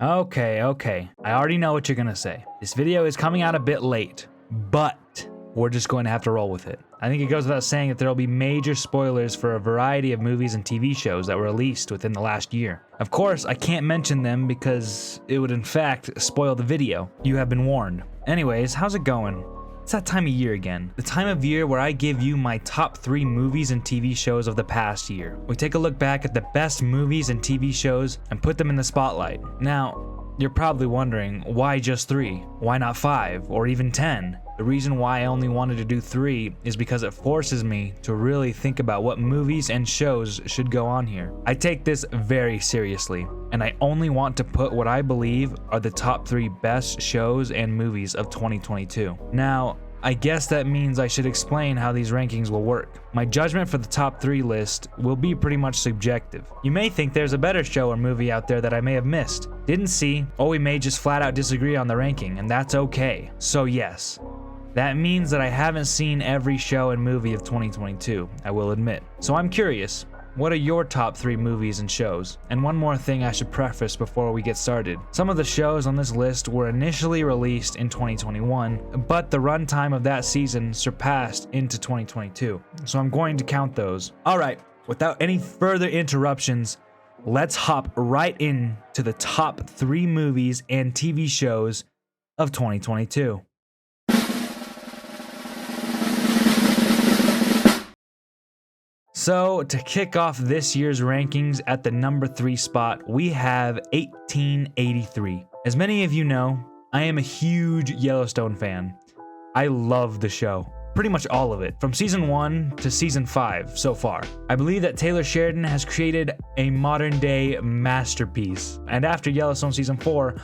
Okay. I already know what you're gonna say. This video is coming out a bit late, but we're just going to have to roll with it. I think it goes without saying that there will be major spoilers for a variety of movies and TV shows that were released within the last year. Of course, I can't mention them because it would in fact spoil the video. You have been warned. Anyways, how's it going? It's that time of year again. The time of year where I give you my top 3 movies and TV shows of the past year. We take a look back at the best movies and TV shows and put them in the spotlight. Now, you're probably wondering, why just 3? Why not 5 or even 10? The reason why I only wanted to do 3 is because it forces me to really think about what movies and shows should go on here. I take this very seriously, and I only want to put what I believe are the top 3 best shows and movies of 2022. Now, I guess that means I should explain how these rankings will work. My judgment for the top 3 list will be pretty much subjective. You may think there's a better show or movie out there that I may have missed, didn't see, or we may just flat out disagree on the ranking, and that's okay. So yes, that means that I haven't seen every show and movie of 2022, I will admit. So I'm curious, what are your top 3 movies and shows? And one more thing I should preface before we get started. Some of the shows on this list were initially released in 2021, but the runtime of that season surpassed into 2022. So I'm going to count those. Alright, without any further interruptions, let's hop right into the top 3 movies and TV shows of 2022. So, to kick off this year's rankings at the number 3 spot, we have 1883. As many of you know, I am a huge Yellowstone fan. I love the show. Pretty much all of it, from season 1 to season 5 so far. I believe that Taylor Sheridan has created a modern day masterpiece. And after Yellowstone season 4,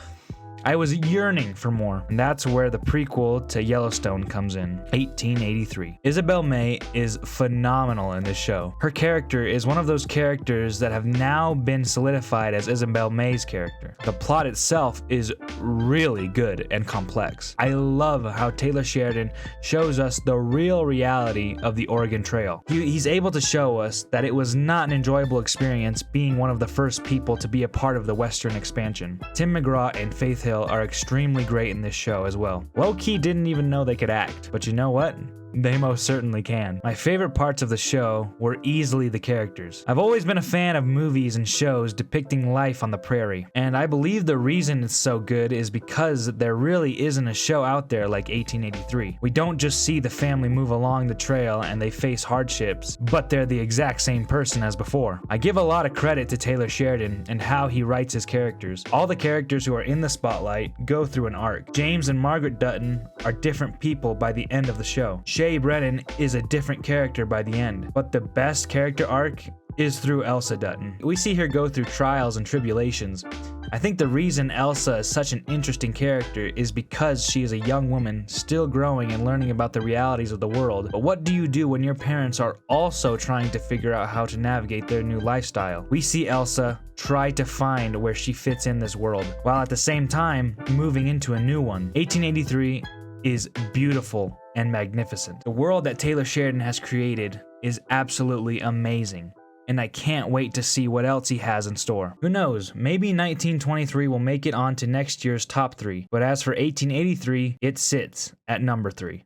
I was yearning for more, and that's where the prequel to Yellowstone comes in, 1883. Isabel May is phenomenal in this show. Her character is one of those characters that have now been solidified as Isabel May's character. The plot itself is really good and complex. I love how Taylor Sheridan shows us the real reality of the Oregon Trail. He's able to show us that it was not an enjoyable experience being one of the first people to be a part of the Western expansion. Tim McGraw and Faith Hill are extremely great in this show as well. Low-key didn't even know they could act, but you know what? They most certainly can. My favorite parts of the show were easily the characters. I've always been a fan of movies and shows depicting life on the prairie, and I believe the reason it's so good is because there really isn't a show out there like 1883. We don't just see the family move along the trail and they face hardships, but they're the exact same person as before. I give a lot of credit to Taylor Sheridan and how he writes his characters. All the characters who are in the spotlight go through an arc. James and Margaret Dutton are different people by the end of the show. Shay Brennan is a different character by the end, but the best character arc is through Elsa Dutton. We see her go through trials and tribulations. I think the reason Elsa is such an interesting character is because she is a young woman still growing and learning about the realities of the world. But what do you do when your parents are also trying to figure out how to navigate their new lifestyle? We see Elsa try to find where she fits in this world, while at the same time moving into a new one. 1883 is beautiful and magnificent. The world that Taylor Sheridan has created is absolutely amazing, and I can't wait to see what else he has in store. Who knows, maybe 1923 will make it on to next year's top 3, but as for 1883, it sits at number 3.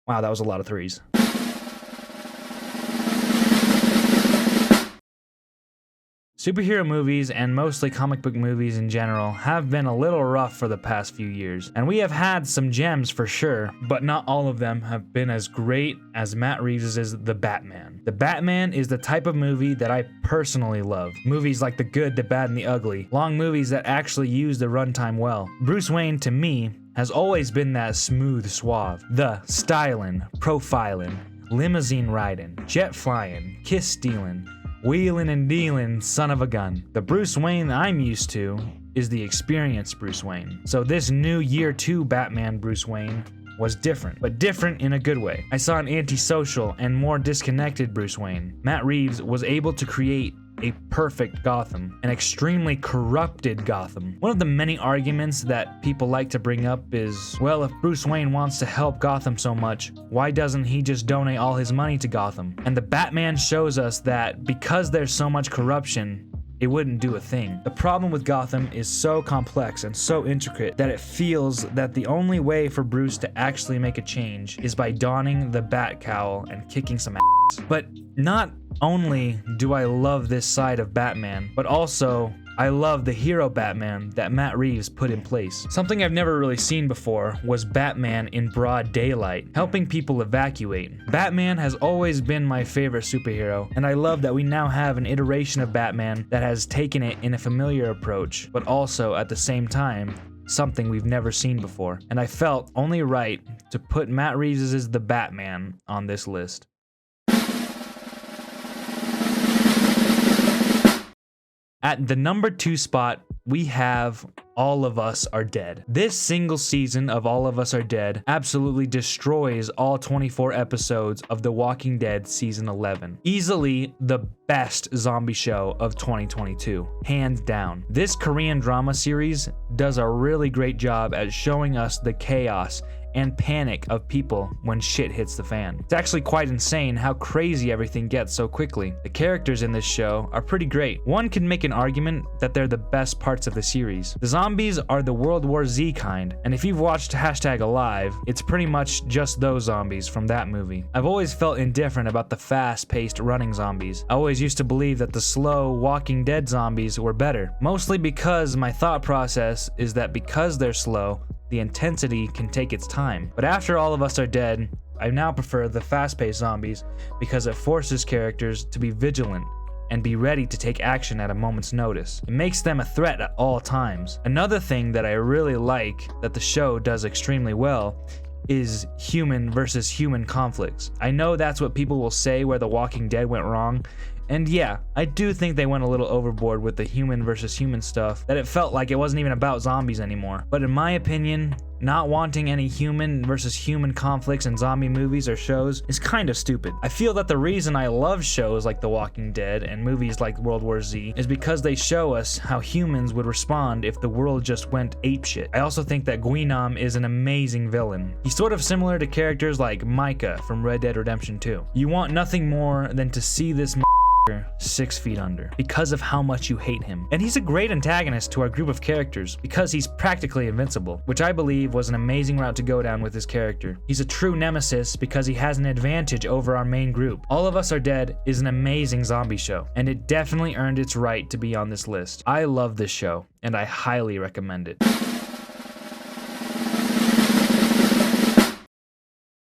Wow, that was a lot of 3s. Superhero movies, and mostly comic book movies in general, have been a little rough for the past few years, and we have had some gems for sure, but not all of them have been as great as Matt Reeves' The Batman. The Batman is the type of movie that I personally love. Movies like The Good, The Bad, and The Ugly. Long movies that actually use the runtime well. Bruce Wayne, to me, has always been that smooth suave. The stylin', profilin', limousine riding, jet flying, kiss stealing, wheelin' and dealin' son of a gun. The Bruce Wayne I'm used to is the experienced Bruce Wayne. So this new year 2 Batman Bruce Wayne was different, but different in a good way. I saw an antisocial and more disconnected Bruce Wayne. Matt Reeves was able to create a perfect Gotham, an extremely corrupted Gotham. One of the many arguments that people like to bring up is, well, if Bruce Wayne wants to help Gotham so much, why doesn't he just donate all his money to Gotham? And the Batman shows us that because there's so much corruption, it wouldn't do a thing. The problem with Gotham is so complex and so intricate that it feels that the only way for Bruce to actually make a change is by donning the bat cowl and kicking some ass. But not only do I love this side of Batman, but also I love the hero Batman that Matt Reeves put in place. Something I've never really seen before was Batman in broad daylight, helping people evacuate. Batman has always been my favorite superhero, and I love that we now have an iteration of Batman that has taken it in a familiar approach, but also at the same time, something we've never seen before. And I felt only right to put Matt Reeves' The Batman on this list. At the number 2 spot, we have All of Us Are Dead. This single season of All of Us Are Dead absolutely destroys all 24 episodes of The Walking Dead season 11. Easily the best zombie show of 2022, hands down. This Korean drama series does a really great job at showing us the chaos and panic of people when shit hits the fan. It's actually quite insane how crazy everything gets so quickly. The characters in this show are pretty great. One can make an argument that they're the best parts of the series. The zombies are the World War Z kind, and if you've watched #Alive, it's pretty much just those zombies from that movie. I've always felt indifferent about the fast-paced running zombies. I always used to believe that the slow Walking Dead zombies were better, mostly because my thought process is that because they're slow, the intensity can take its time. But after All of Us Are Dead, I now prefer the fast-paced zombies because it forces characters to be vigilant and be ready to take action at a moment's notice. It makes them a threat at all times. Another thing that I really like that the show does extremely well is human versus human conflicts. I know that's what people will say where The Walking Dead went wrong, and yeah, I do think they went a little overboard with the human versus human stuff, that it felt like it wasn't even about zombies anymore. But in my opinion, not wanting any human versus human conflicts in zombie movies or shows is kind of stupid. I feel that the reason I love shows like The Walking Dead and movies like World War Z is because they show us how humans would respond if the world just went apeshit. I also think that Guinan is an amazing villain. He's sort of similar to characters like Micah from Red Dead Redemption 2. You want nothing more than to see this 6 feet under because of how much you hate him. And he's a great antagonist to our group of characters because he's practically invincible, which I believe was an amazing route to go down with his character. He's a true nemesis because he has an advantage over our main group. All of Us Are Dead is an amazing zombie show, and it definitely earned its right to be on this list. I love this show, and I highly recommend it.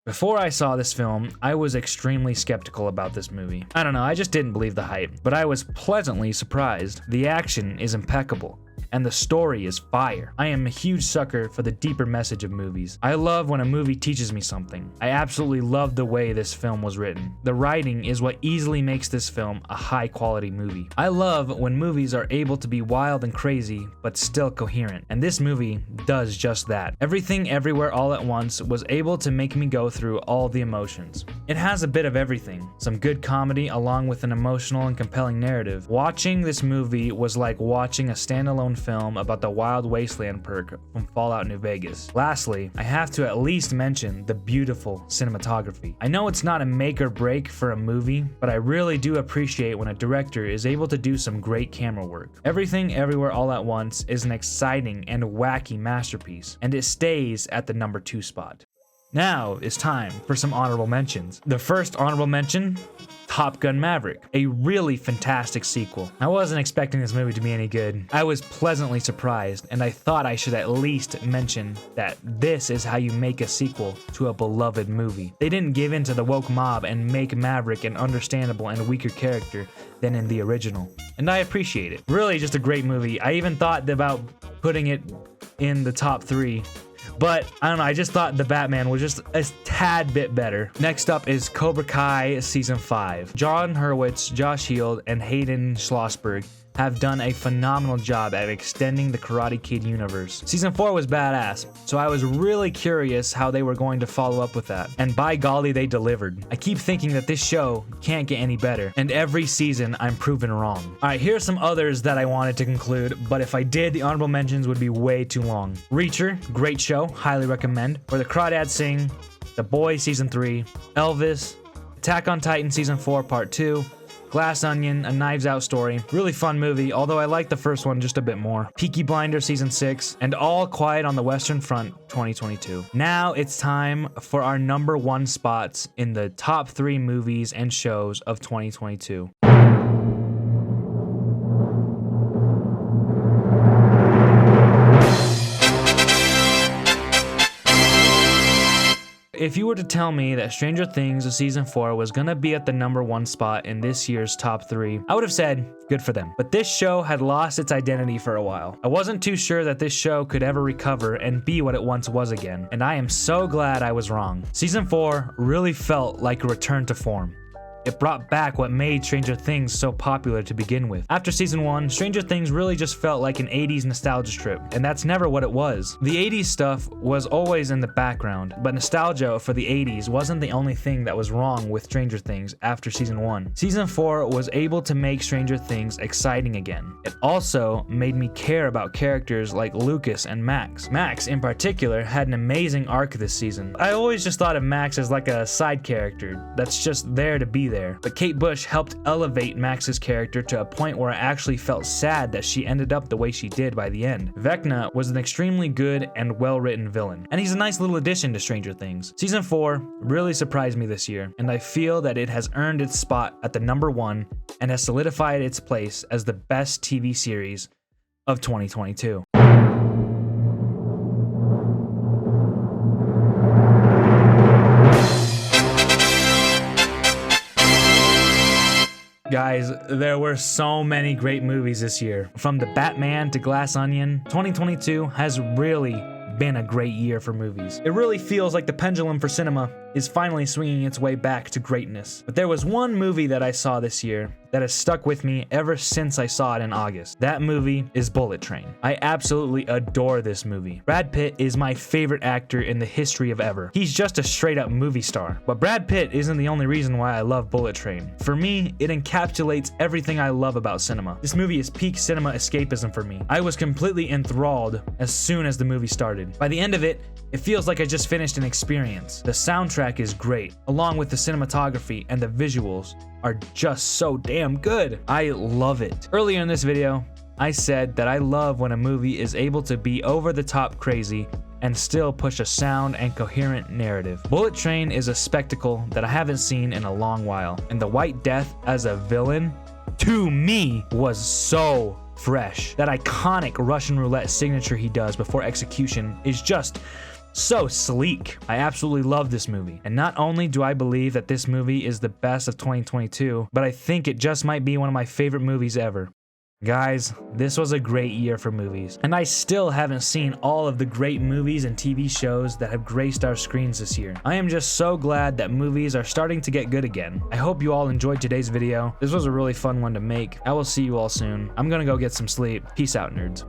Before I saw this film, I was extremely skeptical about this movie. I don't know, I just didn't believe the hype, but I was pleasantly surprised. The action is impeccable, and the story is fire. I am a huge sucker for the deeper message of movies. I love when a movie teaches me something. I absolutely love the way this film was written. The writing is what easily makes this film a high quality movie. I love when movies are able to be wild and crazy, but still coherent, and this movie does just that. Everything Everywhere All at Once was able to make me go through all the emotions. It has a bit of everything, some good comedy along with an emotional and compelling narrative. Watching this movie was like watching a standalone film about the Wild Wasteland perk from Fallout New Vegas. Lastly, I have to at least mention the beautiful cinematography. I know it's not a make or break for a movie, but I really do appreciate when a director is able to do some great camera work. Everything Everywhere All at Once is an exciting and wacky masterpiece, and it stays at the number 2 spot. Now it's time for some honorable mentions. The first honorable mention, Top Gun Maverick, a really fantastic sequel. I wasn't expecting this movie to be any good. I was pleasantly surprised, and I thought I should at least mention that this is how you make a sequel to a beloved movie. They didn't give in to the woke mob and make Maverick an understandable and weaker character than in the original, and I appreciate it. Really just a great movie. I even thought about putting it in the top 3, but I don't know, I just thought The Batman was just a tad bit better. Next up is Cobra Kai Season 5. John Hurwitz, Josh Heald, and Hayden Schlossberg have done a phenomenal job at extending the Karate Kid universe. Season 4 was badass, so I was really curious how they were going to follow up with that. And by golly, they delivered. I keep thinking that this show can't get any better, and every season I'm proven wrong. Alright, here's some others that I wanted to conclude, but if I did, the honorable mentions would be way too long. Reacher, great show, highly recommend. Where the Crawdads Sing, The Boys Season 3, Elvis, Attack on Titan Season 4 Part 2, Glass Onion, A Knives Out story. Really fun movie, although I like the first one just a bit more. Peaky Blinders Season 6, and All Quiet on the Western Front 2022. Now it's time for our number 1 spots in the top 3 movies and shows of 2022. If you were to tell me that Stranger Things Season 4 was gonna be at the number 1 spot in this year's top 3, I would have said, good for them. But this show had lost its identity for a while. I wasn't too sure that this show could ever recover and be what it once was again, and I am so glad I was wrong. Season 4 really felt like a return to form. It brought back what made Stranger Things so popular to begin with. After season 1, Stranger Things really just felt like an 80s nostalgia trip, and that's never what it was. The 80s stuff was always in the background, but nostalgia for the 80s wasn't the only thing that was wrong with Stranger Things after season 1. Season 4 was able to make Stranger Things exciting again. It also made me care about characters like Lucas and Max. Max, in particular, had an amazing arc this season. I always just thought of Max as like a side character that's just there to be there. But Kate Bush helped elevate Max's character to a point where I actually felt sad that she ended up the way she did by the end. Vecna was an extremely good and well-written villain, and he's a nice little addition to Stranger Things. Season 4 really surprised me this year, and I feel that it has earned its spot at the number 1 and has solidified its place as the best TV series of 2022. Guys, there were so many great movies this year. From The Batman to Glass Onion, 2022 has really been a great year for movies. It really feels like the pendulum for cinema is finally swinging its way back to greatness. But there was one movie that I saw this year that has stuck with me ever since I saw it in August. That movie is Bullet Train. I absolutely adore this movie. Brad Pitt is my favorite actor in the history of ever. He's just a straight up movie star. But Brad Pitt isn't the only reason why I love Bullet Train. For me, it encapsulates everything I love about cinema. This movie is peak cinema escapism for me. I was completely enthralled as soon as the movie started. By the end of it, it feels like I just finished an experience. The soundtrack is great, along with the cinematography, and the visuals are just so damn good. I love it. Earlier in this video, I said that I love when a movie is able to be over the top crazy and still push a sound and coherent narrative. Bullet Train is a spectacle that I haven't seen in a long while, and the White Death as a villain, to me, was so fresh. That iconic Russian roulette signature he does before execution is just so sleek. I absolutely love this movie. And not only do I believe that this movie is the best of 2022, but I think it just might be one of my favorite movies ever. Guys, this was a great year for movies, and I still haven't seen all of the great movies and TV shows that have graced our screens this year. I am just so glad that movies are starting to get good again. I hope you all enjoyed today's video. This was a really fun one to make. I will see you all soon. I'm gonna go get some sleep. Peace out, nerds.